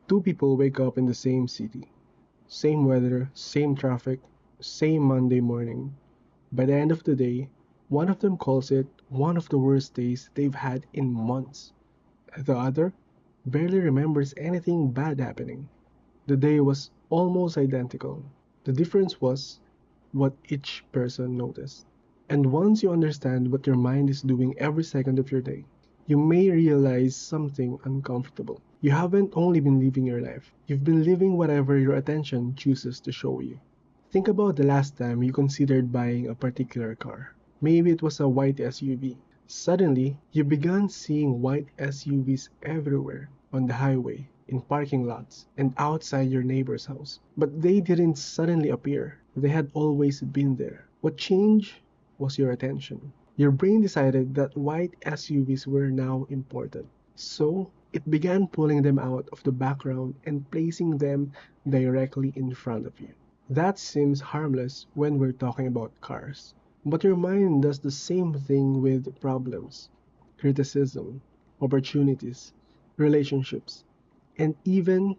Two people wake up in the same city, same weather, same traffic, same Monday morning. By the end of the day, one of them calls it one of the worst days they've had in months. The other barely remembers anything bad happening. The day was almost identical. The difference was what each person noticed. And once you understand what your mind is doing every second of your day, you may realize something uncomfortable. You haven't only been living your life, you've been living whatever your attention chooses to show you. Think about the last time you considered buying a particular car. Maybe it was a white SUV. Suddenly, you began seeing white SUVs everywhere on the highway, in parking lots, and outside your neighbor's house. But they didn't suddenly appear, they had always been there. What changed was your attention. Your brain decided that white SUVs were now important. So, it began pulling them out of the background and placing them directly in front of you. That seems harmless when we're talking about cars. But your mind does the same thing with problems, criticism, opportunities, relationships, and even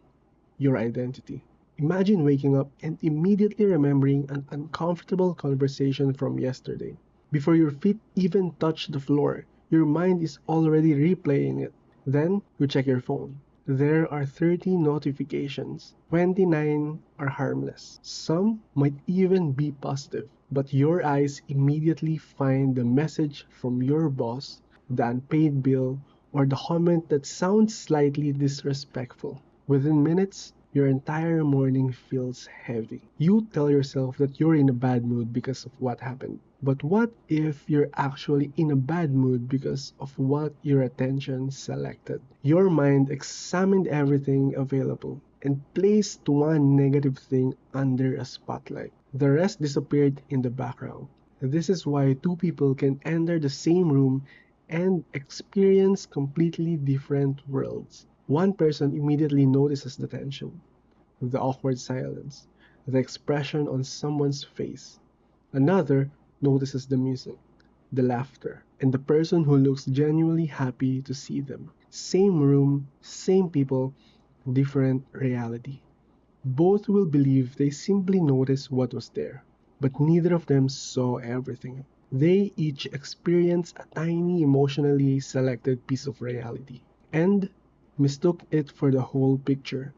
your identity. Imagine waking up and immediately remembering an uncomfortable conversation from yesterday. Before your feet even touch the floor, your mind is already replaying it. Then you check your phone. There are 30 notifications. 29 are harmless. Some might even be positive. But your eyes immediately find the message from your boss, the unpaid bill, or the comment that sounds slightly disrespectful. Within minutes, your entire morning feels heavy. You tell yourself that you're in a bad mood because of what happened. But what if you're actually in a bad mood because of what your attention selected? Your mind examined everything available and placed one negative thing under a spotlight. The rest disappeared in the background. This is why two people can enter the same room and experience completely different worlds. One person immediately notices the tension, the awkward silence, the expression on someone's face. Another notices the music, the laughter, and the person who looks genuinely happy to see them. Same room, same people, different reality. Both will believe they simply noticed what was there, but neither of them saw everything. They each experienced a tiny emotionally selected piece of reality and mistook it for the whole picture.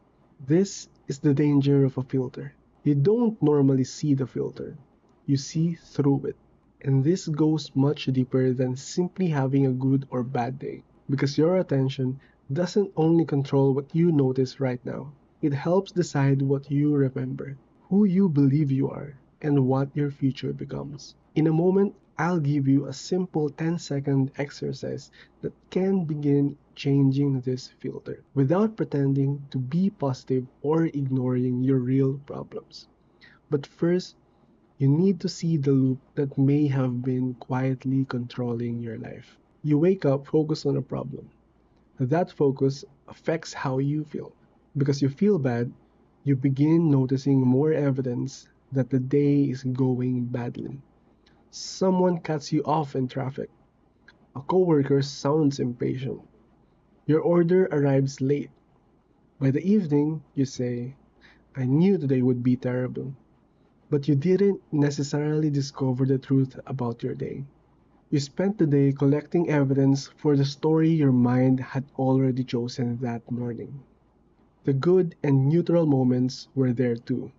This is the danger of a filter. You don't normally see the filter, you see through it. And this goes much deeper than simply having a good or bad day, because your attention doesn't only control what you notice right now, it helps decide what you remember, who you believe you are, and what your future becomes. In a moment, I'll give you a simple 10-second exercise that can begin changing this filter without pretending to be positive or ignoring your real problems. But first, you need to see the loop that may have been quietly controlling your life. You wake up focused on a problem. That focus affects how you feel. Because you feel bad, you begin noticing more evidence that the day is going badly. Someone cuts you off in traffic. A coworker sounds impatient. Your order arrives late. By the evening, you say, I knew today would be terrible. But you didn't necessarily discover the truth about your day. You spent the day collecting evidence for the story your mind had already chosen that morning. The good and neutral moments were there too.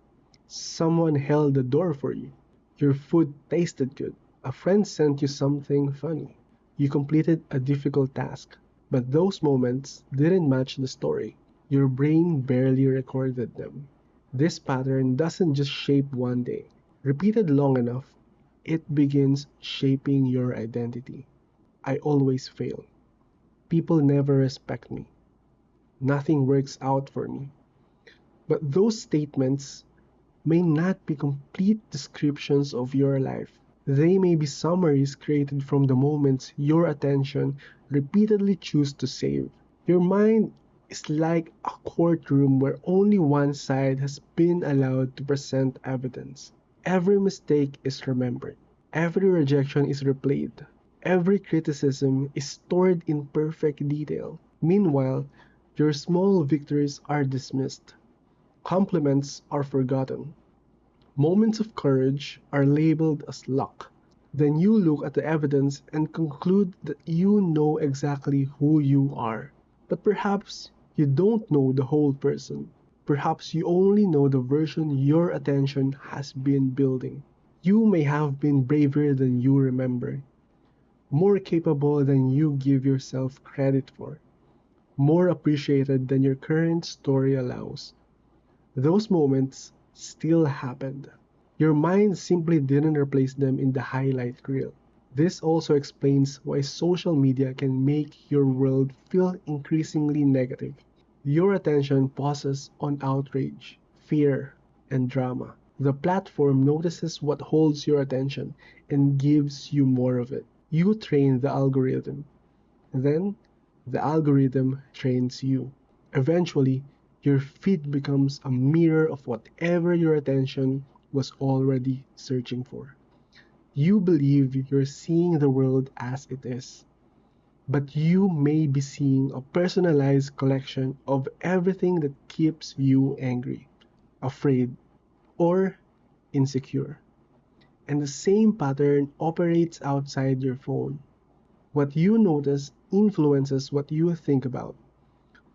Someone held the door for you. Your food tasted good. A friend sent you something funny. You completed a difficult task. But those moments didn't match the story. Your brain barely recorded them. This pattern doesn't just shape one day. Repeated long enough, it begins shaping your identity. I always fail. People never respect me. Nothing works out for me. But those statements may not be complete descriptions of your life. They may be summaries created from the moments your attention repeatedly choose to save. Your mind is like a courtroom where only one side has been allowed to present evidence. Every mistake is remembered. Every rejection is replayed. Every criticism is stored in perfect detail. Meanwhile, Your small victories are dismissed. Compliments are forgotten. Moments of courage are labeled as luck. Then you look at the evidence and conclude that you know exactly who you are. But perhaps you don't know the whole person. Perhaps you only know the version your attention has been building. You may have been braver than you remember, more capable than you give yourself credit for, more appreciated than your current story allows. Those moments still happened. Your mind simply didn't replace them in the highlight reel. This also explains why social media can make your world feel increasingly negative. Your attention pauses on outrage, fear, and drama. The platform notices what holds your attention and gives you more of it. You train the algorithm. Then, the algorithm trains you. Eventually, your feed becomes a mirror of whatever your attention was already searching for. You believe you're seeing the world as it is, but you may be seeing a personalized collection of everything that keeps you angry, afraid, or insecure. And the same pattern operates outside your phone. What you notice influences what you think about.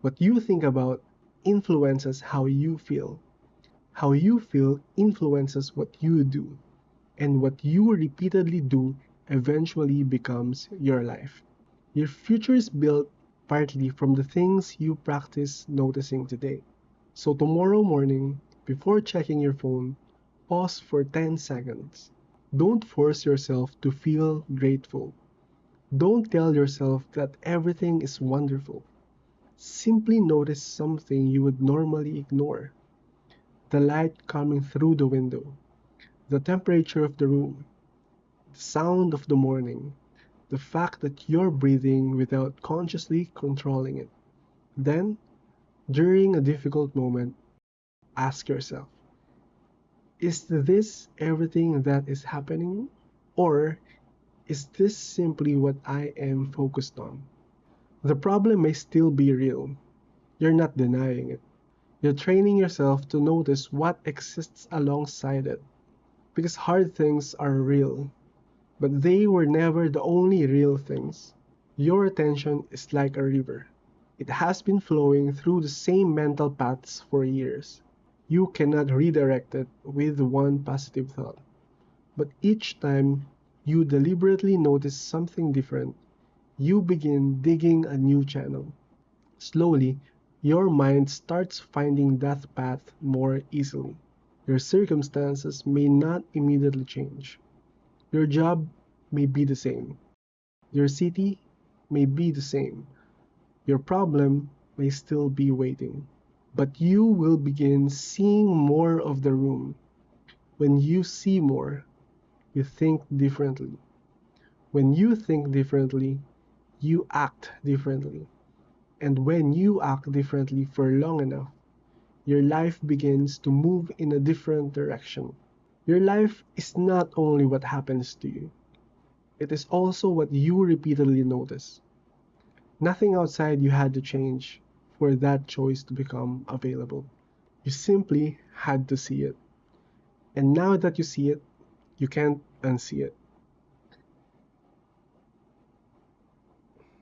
What you think about influences how you feel. How you feel influences what you do. And what you repeatedly do eventually becomes your life. Your future is built partly from the things you practice noticing today. So tomorrow morning, before checking your phone, pause for 10 seconds. Don't force yourself to feel grateful. Don't tell yourself that everything is wonderful. Simply notice something you would normally ignore. The light coming through the window, the temperature of the room, the sound of the morning, the fact that you're breathing without consciously controlling it. Then, during a difficult moment, ask yourself, is this everything that is happening? Or is this simply what I am focused on? The problem may still be real. You're not denying it. You're training yourself to notice what exists alongside it. Because hard things are real, but they were never the only real things. Your attention is like a river. It has been flowing through the same mental paths for years. You cannot redirect it with one positive thought. But each time you deliberately notice something different, you begin digging a new channel. Slowly, your mind starts finding that path more easily. Your circumstances may not immediately change. Your job may be the same. Your city may be the same. Your problem may still be waiting. But you will begin seeing more of the room. When you see more, you think differently. When you think differently, you act differently. And when you act differently for long enough, your life begins to move in a different direction. Your life is not only what happens to you, it is also what you repeatedly notice. Nothing outside you had to change for that choice to become available. You simply had to see it. And now that you see it, you can't unsee it.